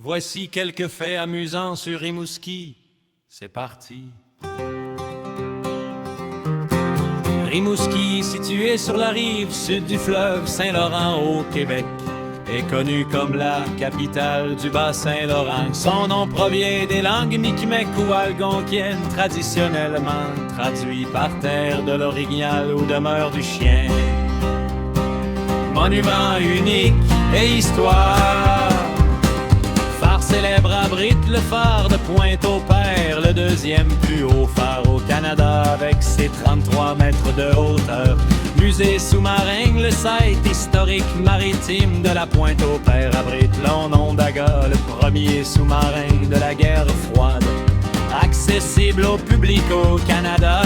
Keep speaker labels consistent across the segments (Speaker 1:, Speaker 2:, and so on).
Speaker 1: Voici quelques faits amusants sur Rimouski. C'est parti. Rimouski, situé sur la rive sud du fleuve Saint-Laurent au Québec, est connu comme la capitale du Bas-Saint-Laurent. Son nom provient des langues Mi'kmaq ou algonquiennes, traditionnellement traduit par terre de l'orignal ou demeure du chien. Monument unique et histoire, phare célèbre abrite le phare de Pointe-au-Père, le deuxième plus haut phare au Canada avec ses 33 mètres de hauteur. Musée sous-marin, le site historique maritime de la Pointe-au-Père abrite l'Onondaga, le premier sous-marin de la guerre froide, accessible au public au Canada.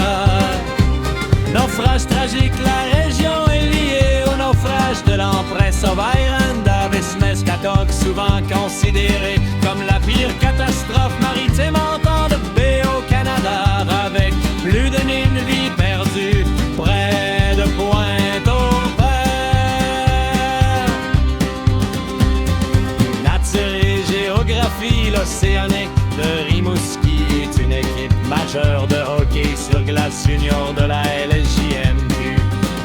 Speaker 1: Naufrage tragique, la région est liée au naufrage de l'empresse Byron d'Aves-Mescatoc, souvent considéré comme la pire catastrophe maritime en temps de paix au Canada, avec plus de 1000 vies perdues près de Pointe-au-Père. Nature et géographie, l'Océanique de Rimouski est une équipe majeure de hockey sur glace junior de la LSJMQ.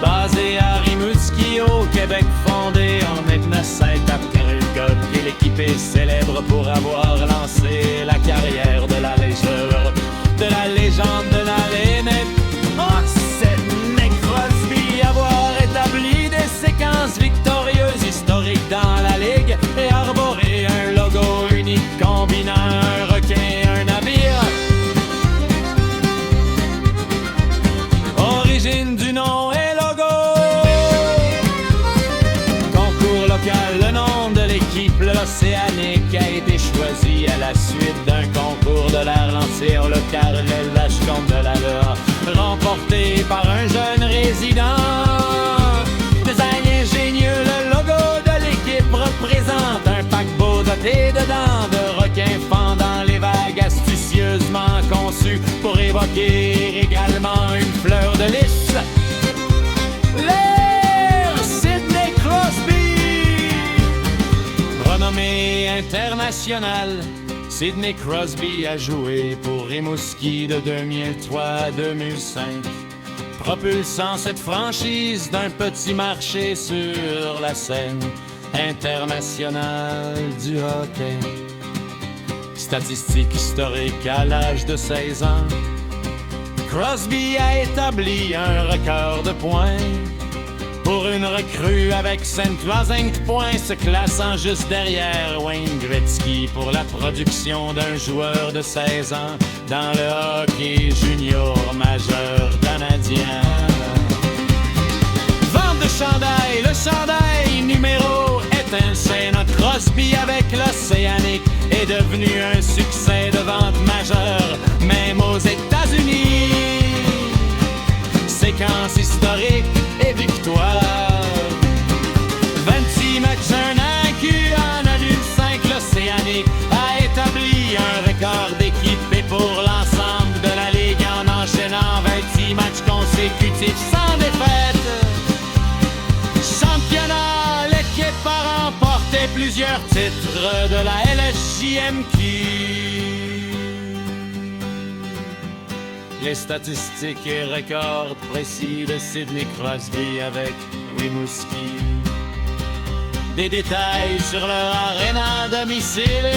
Speaker 1: Basée à Rimouski au Québec, fondée en 1907 après Rulgott, et l'équipe est célèbre pour avoir lancé la carrière de la légende de la Lénette. Oh, c'est Nick Crosby, avoir établi des séquences victorieuses historiques dans la ligue et arborer un logo unique combinant un requin et un navire. Origine du nom et logo. Concours local, le nom de l'équipe, l'Océanique, a été choisi à la suite d'un concours de l'air lancé au local, le Lachecombe de la Loire, remporté par un jeune résident. Design ingénieux, le logo de l'équipe représente un paquebot doté de dents de requins fendant les vagues, astucieusement conçu pour évoquer également une fleur de lys. L'air Sidney Crosby, renommé international, Sidney Crosby a joué pour Rimouski de 2003 à 2005, propulsant cette franchise d'un petit marché sur la scène internationale du hockey. Statistique historique, à l'âge de 16 ans, Crosby a établi un record de points pour une recrue avec Saint-Clouzin points, se classant juste derrière Wayne Gretzky pour la production d'un joueur de 16 ans dans le hockey junior majeur canadien. Vente de chandail, le chandail numéro étincelle. Notre Crosby avec l'Océanique est devenu un succès de vente majeur, même aux États-Unis. Séquence historique et victoire. 26 matchs, un AQ, en annule 5, l'Océanique a établi un record d'équipe et pour l'ensemble de la Ligue en enchaînant 26 matchs consécutifs sans défaite. Championnat, l'équipe a remporté plusieurs titres de la LSJMQ. Les statistiques et records précis de Sidney Crosby avec Rimouski. Des détails sur leur aréna domicile